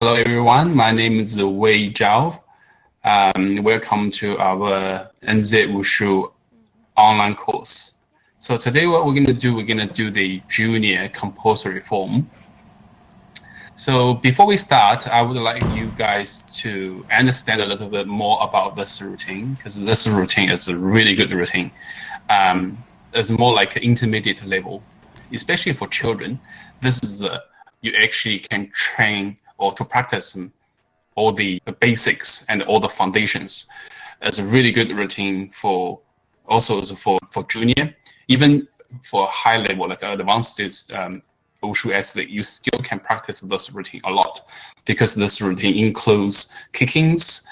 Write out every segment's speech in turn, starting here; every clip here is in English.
Hello, everyone. My name is Zhao. Welcome to our NZ Wushu online course. So today what we're going to do the junior compulsory form. So before we start, I would like you guys to understand a little bit more about this routine, because this routine is a really good routine. It's more like an intermediate level, especially for children. This is you actually can train or to practice all the basics and all the foundations. It's a really good routine for junior, even for high level like advanced Wushu athlete. You still can practice this routine a lot because this routine includes kickings,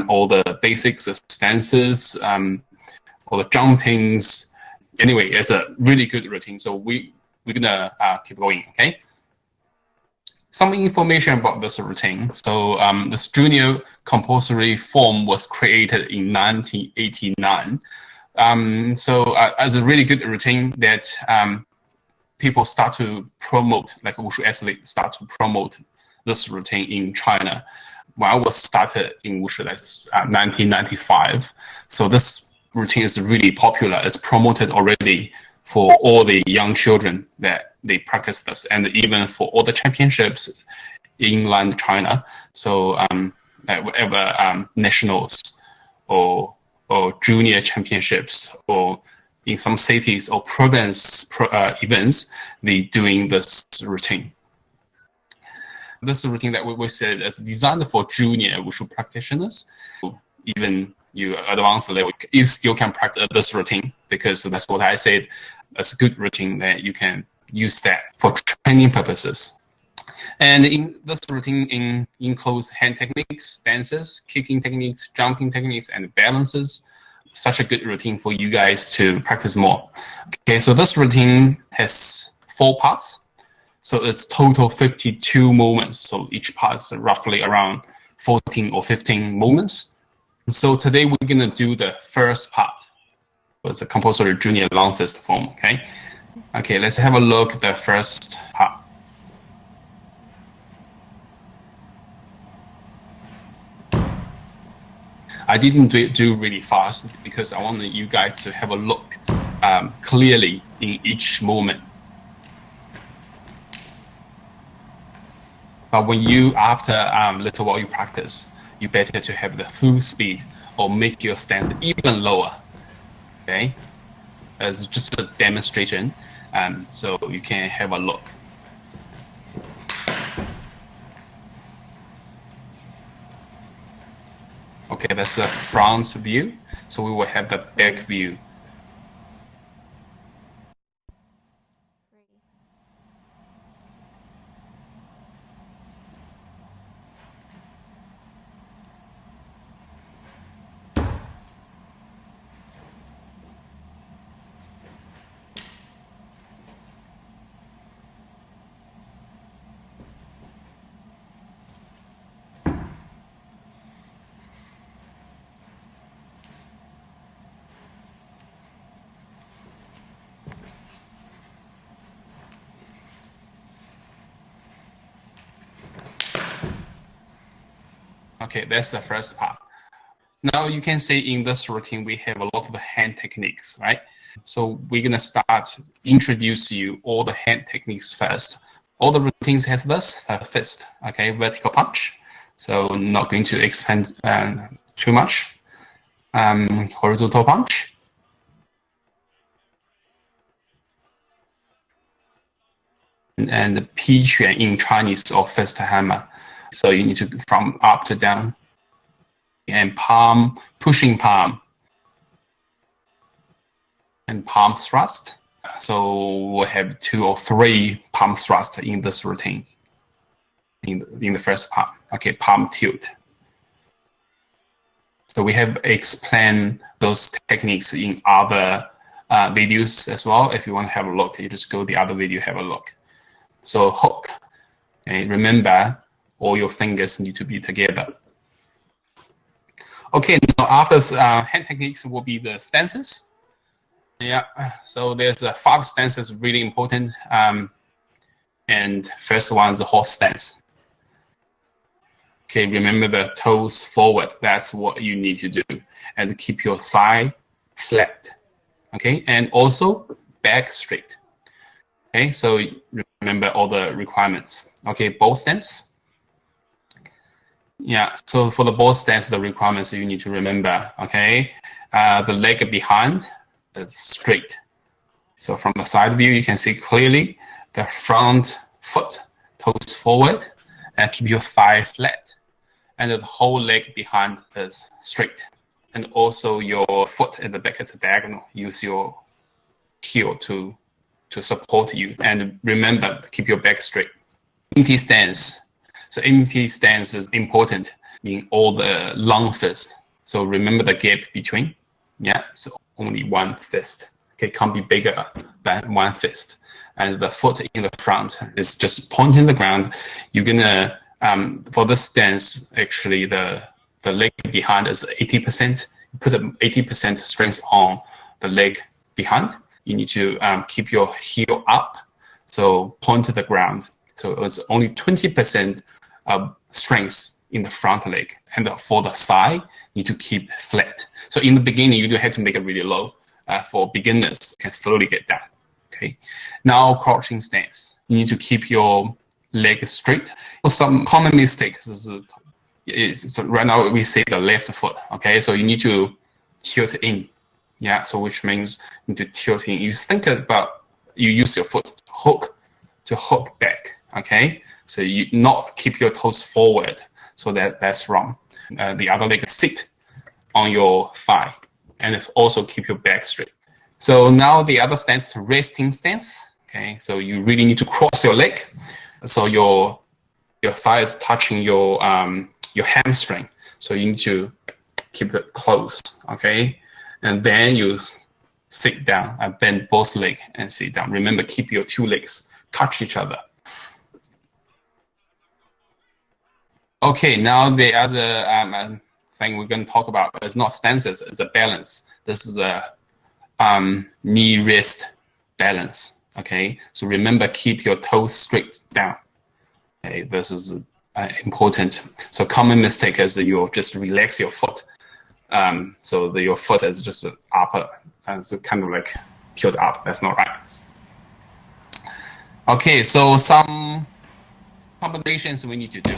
all the basics, stances, all the jumpings. Anyway, it's a really good routine. So we're gonna keep going. Okay. Some information about this routine. So this junior compulsory form was created in 1989. As a really good routine that people start to promote, like Wushu athletes start to promote this routine in China. When I was started in Wushu, that's 1995. So this routine is really popular. It's promoted already for all the young children that they practice this, and even for all the championships in inland China. So whatever nationals or junior championships, or in some cities or province events, they doing this routine. This routine that we said is designed for junior Wushu practitioners. Even you advanced level, you still can practice this routine, because that's what I said. It's a good routine that you can use that for training purposes. And in this routine includes hand techniques, stances, kicking techniques, jumping techniques, and balances. Such a good routine for you guys to practice more. Okay, so this routine has 4 parts. So it's total 52 movements. So each part is roughly around 14 or 15 movements. So today we're going to do the first part. It's a compulsory junior long fist form. Okay, let's have a look at the first part. I didn't do really fast because I wanted you guys to have a look clearly in each movement. But when you, after little while you practice, you better to have the full speed or make your stance even lower. Okay, as just a demonstration, so you can have a look. Okay, that's the front view. So we will have the back view. Okay, that's the first part. Now you can see in this routine, we have a lot of hand techniques, right? So we're gonna start introduce you all the hand techniques first. All the routines has this fist, okay, vertical punch. So not going to expand too much. Horizontal punch. And 劈拳 in Chinese, or fist hammer. So you need to from up to down. And palm, pushing palm. And palm thrust. So we'll have 2 or 3 palm thrust in this routine. In the first part. Okay, palm tilt. So we have explained those techniques in other videos as well. If you want to have a look, you just go to the other video, have a look. So hook. Okay, remember, all your fingers need to be together. Okay, now after hand techniques will be the stances. Yeah, so there's 5 stances really important. And first one is the horse stance. Okay, remember the toes forward. That's what you need to do. And keep your thigh flat. Okay, and also back straight. Okay, so remember all the requirements. Okay, ball stance. Yeah, so for the ball stance, the requirements you need to remember. Okay, the leg behind is straight. So from the side view, you can see clearly the front foot toes forward and keep your thigh flat. And the whole leg behind is straight. And also your foot at the back is diagonal. Use your heel to support you. And remember, keep your back straight. Empty stance. So empty stance is important in all the long fist. So remember the gap between. Yeah, so only one fist. Okay, can't be bigger than one fist. And the foot in the front is just pointing the ground. You're gonna for this stance, actually the leg behind is 80%. You put 80% strength on the leg behind. You need to keep your heel up, so point to the ground. So it's only 20% strength in the front leg, and for the thigh, you need to keep flat. So in the beginning, you do have to make it really low. For beginners, you can slowly get down. Okay. Now crouching stance. You need to keep your leg straight. Some common mistakes is right now we say the left foot. Okay, so you need to tilt in. Yeah, so which means you need to tilt in. You think about you use your foot to hook back. Okay, so you not keep your toes forward. So that's wrong. The other leg sit on your thigh, and also keep your back straight. So now the other stance, resting stance. Okay, so you really need to cross your leg, so your thigh is touching your hamstring. So you need to keep it close. Okay, and then you sit down and bend both legs and sit down. Remember, keep your two legs touch each other. Okay, now the other thing we're going to talk about is not stances, it's a balance. This is a knee wrist balance. Okay, so remember, keep your toes straight down. Okay, this is important. So common mistake is that you just relax your foot. So your foot is just upper, it's kind of like tilt up. That's not right. Okay, so some combinations we need to do.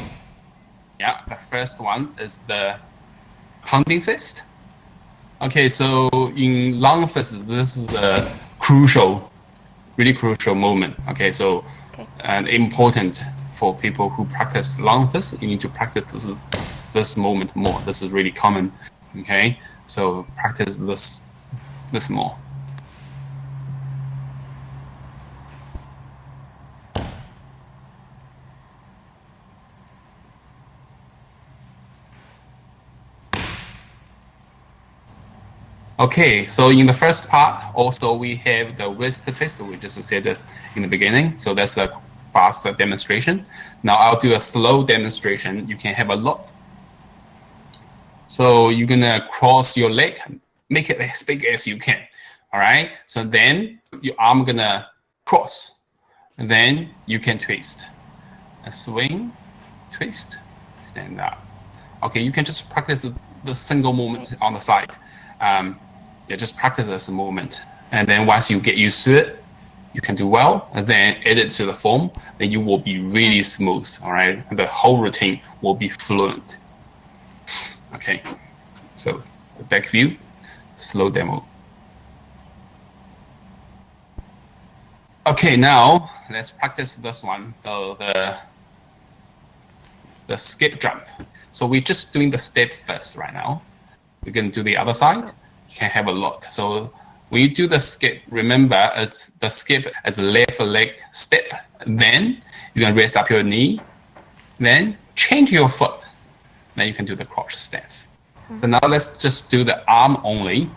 Yeah, the first one is the pounding fist. Okay, so in long fist, this is a really crucial movement. Okay, so and important for people who practice long fist. You need to practice this movement more. This is really common. Okay, so practice this more. Okay, so in the first part, also we have the wrist twist. We just said it in the beginning. So that's a fast demonstration. Now I'll do a slow demonstration. You can have a look. So you're gonna cross your leg, make it as big as you can. All right. So then your arm gonna cross, and then you can twist. A swing, twist, stand up. Okay, you can just practice the single movement on the side. Yeah, just practice this movement, and then once you get used to it, you can do well, and then add it to the form, then you will be really smooth. All right, and the whole routine will be fluent. Okay, so the back view, slow demo. Okay, now let's practice this one, the skip jump. So we're just doing the step first right now. We're going to do the other side. You can have a look. So when you do the skip, remember as the skip as a left leg step. Then you're going to raise up your knee. Then change your foot. Then you can do the crouch stance. So now let's just do the arm only.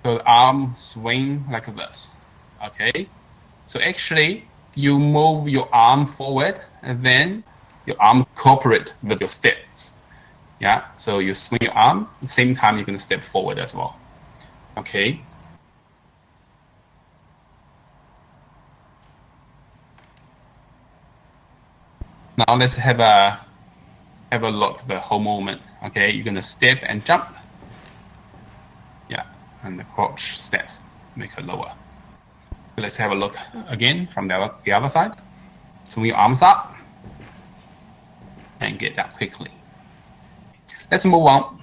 So the arm swing like this. Okay. So actually, you move your arm forward, and then your arm cooperate with your steps. Yeah, so you swing your arm, at the same time you're going to step forward as well. Okay. Now let's have a have a look the whole movement. Okay, you're gonna step and jump. Yeah, and the crouch stance, make it lower. Let's have a look again from the other side. Swing your arms up and get down quickly. Let's move on.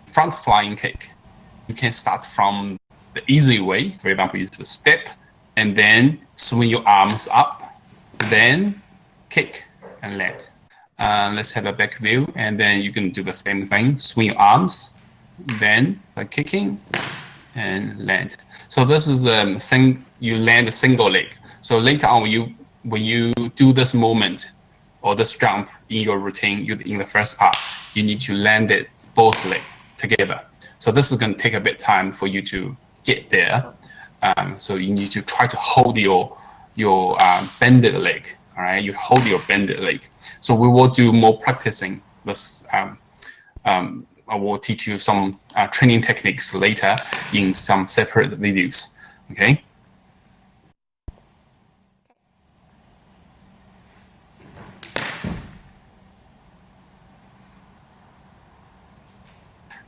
Front flying kick. You can start from the easy way. For example, you just step and then swing your arms up, then kick and land. Let's have a back view, and then you can do the same thing. Swing your arms, then kicking and land. So this is you land a single leg. So later on, when you do this movement or this jump in your routine, in the first part, you need to land it both legs together. So this is going to take a bit of time for you to get there. So you need to try to hold your bended leg. All right, you hold your bended leg. So we will do more practicing. This I will teach you some training techniques later in some separate videos. Okay.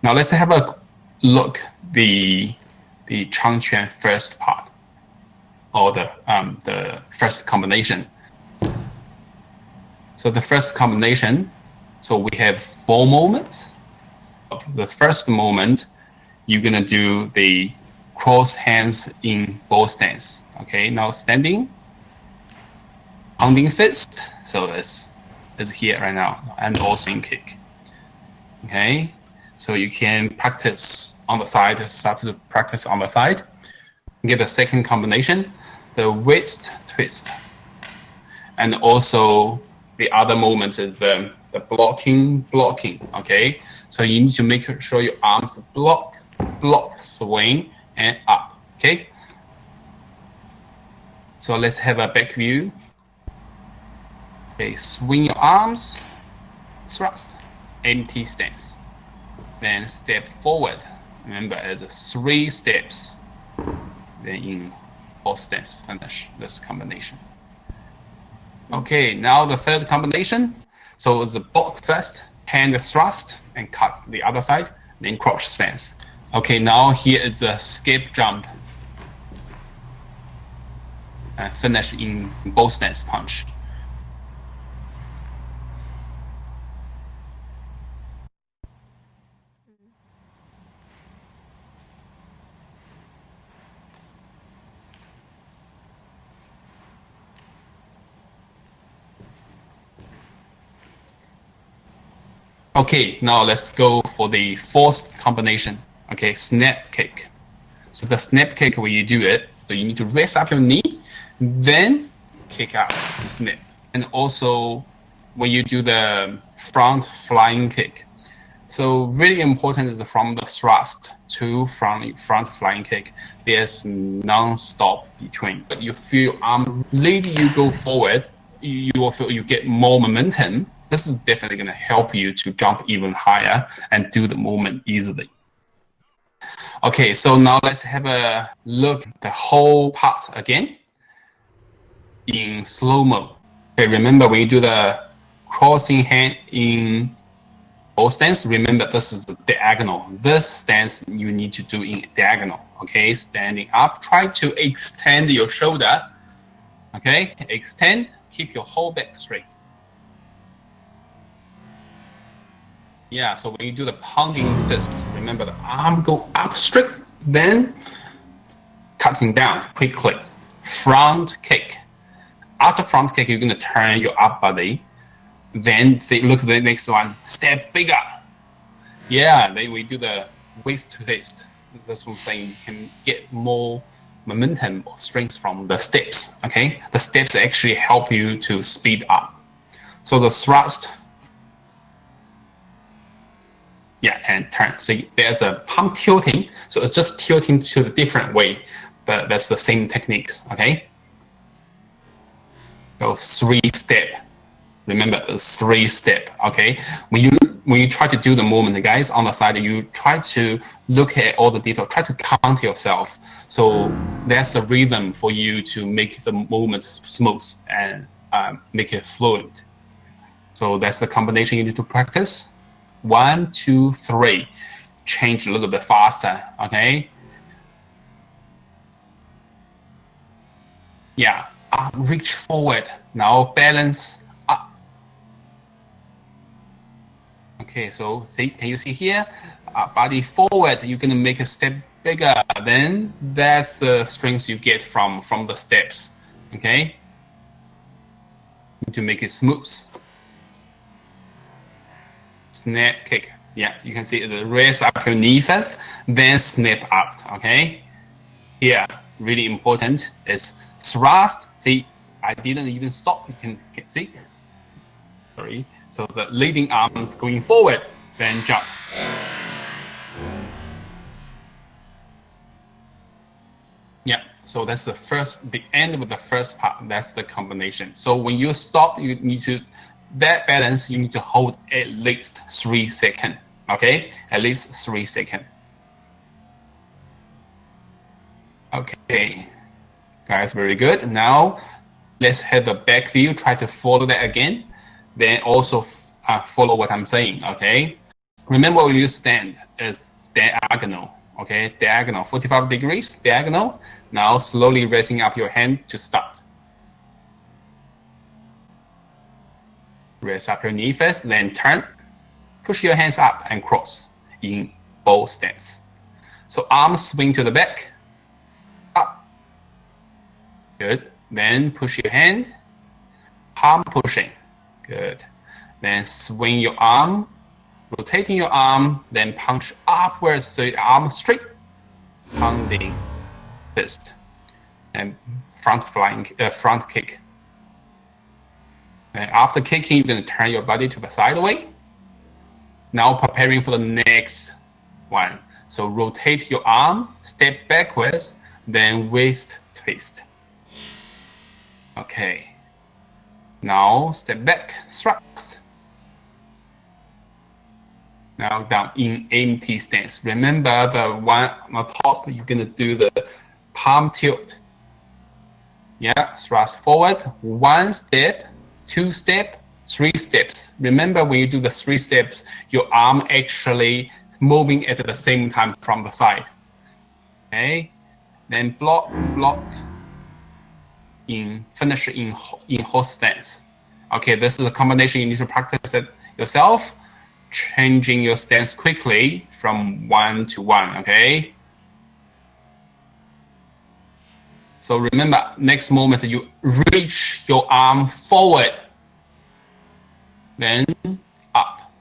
Now let's have a look the Changquan first part, or the first combination. So the first combination, so we have 4 movements. The first movement, you're gonna do the cross hands in both stance. Okay, now standing, pounding fist. So it's here right now, and also in kick. Okay, so you can practice on the side. Start to practice on the side. Get the second combination, the waist twist, and also the other movement is the blocking. Okay, so you need to make sure your arms block, swing, and up. Okay, so let's have a back view. Okay, swing your arms, thrust, empty stance, then step forward. Remember, as 3 steps. Then in all stance, finish this combination. Okay, now the third combination. So it's a block first, hand thrust, and cut to the other side, then crouch stance. Okay, now here is a skip jump. And finish in both stance punch. Okay, now let's go for the 4th combination. Okay, snap kick. So the snap kick, when you do it, so you need to raise up your knee, then kick out, snap. And also when you do the front flying kick. So really important is from the thrust to front flying kick. There's non-stop between. But you feel later you go forward, you will feel you get more momentum. This is definitely going to help you to jump even higher and do the movement easily. Okay, so now let's have a look at the whole part again in slow-mo. Okay, remember when you do the crossing hand in both stance, remember this is the diagonal. This stance you need to do in diagonal. Okay, standing up, try to extend your shoulder. Okay, extend, keep your whole back straight. Yeah, so when you do the pounding fist, remember the arm go up straight, then cutting down quickly. Front kick. After front kick, you're going to turn your upper body. Then look at the next one, step bigger. Yeah, then we do the waist twist. That's what I'm saying. You can get more momentum or strength from the steps. Okay, the steps actually help you to speed up. So the thrust. Yeah, and turn. So there's a pump tilting. So it's just tilting to the different way, but that's the same techniques. Okay. So 3 step. Remember, it's 3 step. Okay. When you try to do the movement, guys, on the side, you try to look at all the detail. Try to count yourself. So that's the rhythm for you to make the movement smooth and make it fluent. So that's the combination you need to practice. 1, 2, 3. Change a little bit faster, okay? Yeah, reach forward. Now balance up. Okay, so see, can you see here? Body forward, you're gonna make a step bigger. Then that's the strength you get from the steps, okay? To make it smooth. Snap kick. Yeah, you can see it's raise up your knee first, then snap up, okay? Here, really important is thrust. See, I didn't even stop. You can see. Sorry. So the leading arm is going forward, then jump. Yeah, so that's the end of the first part. That's the combination. So when you stop, you need to, that balance, you need to hold at least 3 seconds. Okay, at least 3 seconds. Okay, guys, very good. Now let's have a back view. Try to follow that again. Then also follow what I'm saying. Okay, remember when you stand is diagonal. Okay, diagonal, 45 degrees, diagonal. Now slowly raising up your hand to start. Raise up your knee first, then turn. Push your hands up and cross in bow stance. So arms swing to the back, up. Good. Then push your hand, palm pushing. Good. Then swing your arm, rotating your arm, then punch upwards so your arm straight, pounding fist, and front kick. And after kicking, you're going to turn your body to the sideway. Now preparing for the next one. So rotate your arm, step backwards, then waist twist. Okay. Now step back, thrust. Now down in empty stance. Remember the one on the top, you're gonna do the palm tilt. Yeah, thrust forward, 1 step, 2 step, 3 steps. Remember when you do the 3 steps, your arm actually moving at the same time from the side. Okay, then block, finish in horse stance. Okay, this is a combination you need to practice it yourself, changing your stance quickly from 1 to 1, okay? So remember, next moment you reach your arm forward, then up.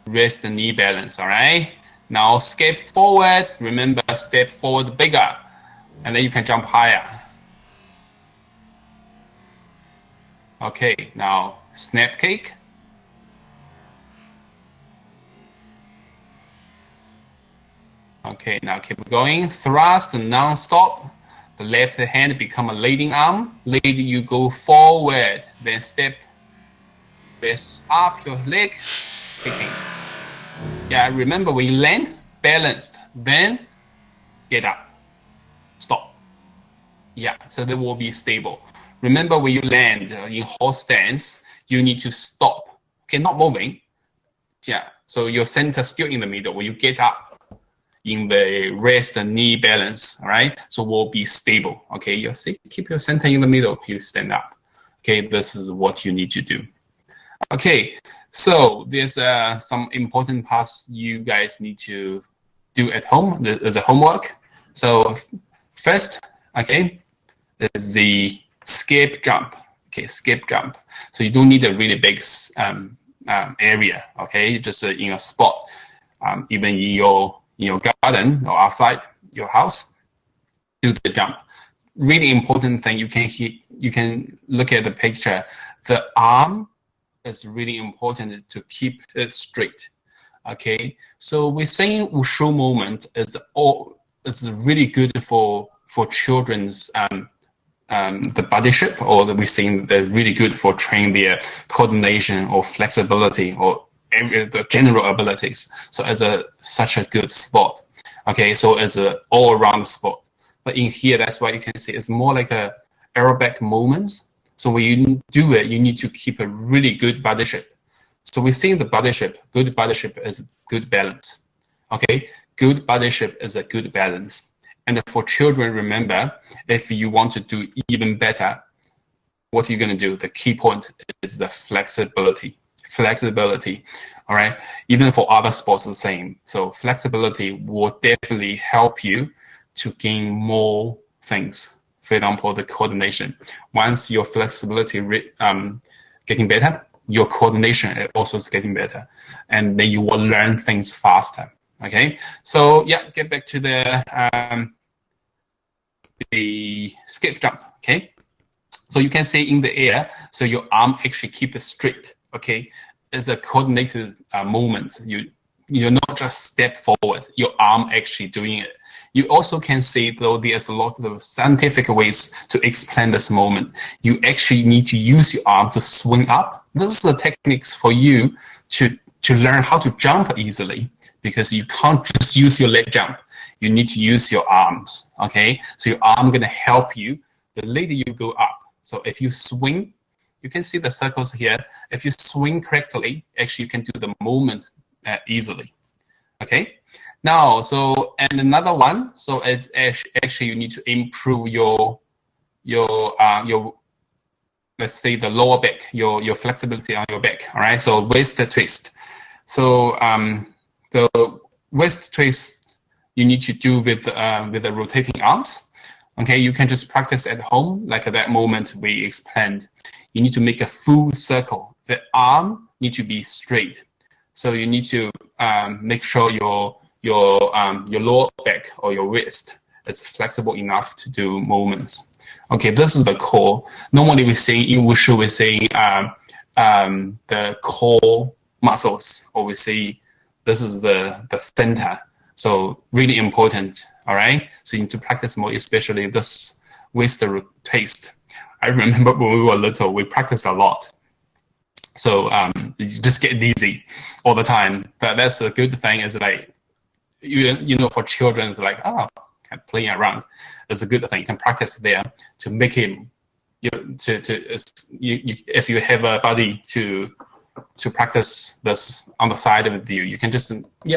Rest the knee balance, all right? Now step forward, remember step forward bigger, and then you can jump higher. Okay, now snap kick. Okay, now keep going. Thrust non-stop. The left hand become a leading arm. Lead, you go forward. Then step, raise up your leg, kicking. Yeah, remember when you land, balanced. Then get up. Stop. Yeah, so they will be stable. Remember when you land in horse stance, you need to stop. Okay, not moving. Yeah, so your center still in the middle. When you get up, in the rest and knee balance, all right? So will be stable, okay? You see, keep your center in the middle, you stand up. Okay, this is what you need to do. Okay, so there's some important parts you guys need to do at home. There's a homework. So first, okay, is the skip jump. Okay, skip jump. So you don't need a really big area, okay? Just in a spot, even in your garden or outside your house, do the jump. Really important thing, you can look at the picture. The arm is really important to keep it straight. Okay, so we're saying Wushu movement is really good for children's the body shape, or we're saying they're really good for training their coordination or flexibility or the general abilities. So as such a good sport. Okay, so as a all-around sport. But in here, that's why you can see it's more like a aerobic movements. So when you do it, you need to keep a really good body shape. So we think the body shape, good body shape is good balance. Okay, good body shape is a good balance. And for children, remember, if you want to do even better, what are you going to do? The key point is the flexibility. Flexibility, all right? Even for other sports, the same. So flexibility will definitely help you to gain more things. For example, the coordination. Once your flexibility getting better, your coordination also is getting better. And then you will learn things faster, okay? So yeah, get back to the skip jump, okay? So you can say in the air, so your arm actually keep it straight, okay? It's a coordinated movement. You're not just step forward, your arm actually doing it. You also can say, though, there's a lot of scientific ways to explain this movement. You actually need to use your arm to swing up. This is the techniques for you to learn how to jump easily, because you can't just use your leg jump. You need to use your arms, okay? So your arm gonna help you the later you go up. So if you swing, you can see the circles here. If you swing correctly, actually you can do the movements easily, okay? Now, so, and another one, so it's actually you need to improve your let's say the lower back, your flexibility on your back, all right? So waist twist. So the waist twist you need to do with the rotating arms. Okay, you can just practice at home, like at that moment we explained. You need to make a full circle. The arm need to be straight. So you need to make sure your lower back or your wrist is flexible enough to do movements. Okay, this is the core. Normally we say in Wushu, we say the core muscles, or we say this is the center. So really important. All right, so you need to practice more, especially this waist twist. I remember when we were little, we practiced a lot. So you just get dizzy all the time. But that's a good thing, is like, you know, for children, it's like, oh, playing around. It's a good thing. You can practice there to make him, if you have a buddy to practice this on the side with you, you can just,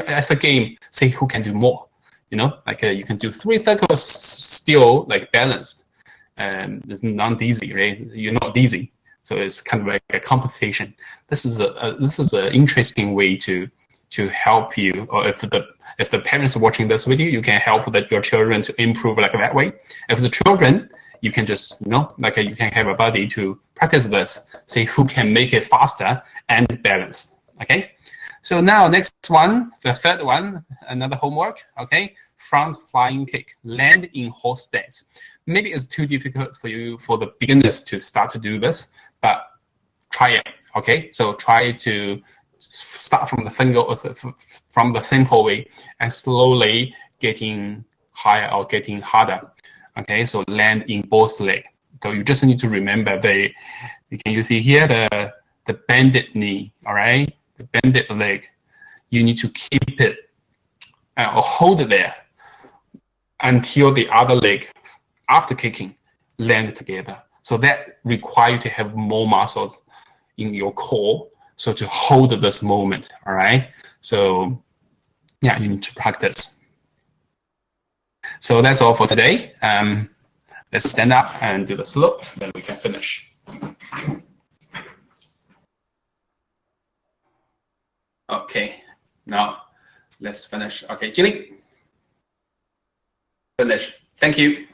as a game, see who can do more. You know, like you can do 3 circles still like balanced, and it's not dizzy, right? You're not dizzy, so it's kind of like a competition. This is an interesting way to help you, or if the parents are watching this video, you can help your children to improve like that way. If the children, you can just, you know, like you can have a buddy to practice this, see who can make it faster and balanced. Okay. So now next one, the third one, another homework, okay? Front flying kick, land in horse stance. Maybe it's too difficult for you, for the beginners to start to do this, but try it, okay? So try to start from from the simple way and slowly getting higher or getting harder, okay? So land in both legs. So you just need to remember you see here the bended knee, all right? The bended leg, you need to keep it or hold it there until the other leg, after kicking, land together. So that requires you to have more muscles in your core, so to hold this moment, all right? So yeah, you need to practice. So that's all for today. Let's stand up and do the slope, then we can finish. Okay, now let's finish. Okay, Jilly, finish. Thank you.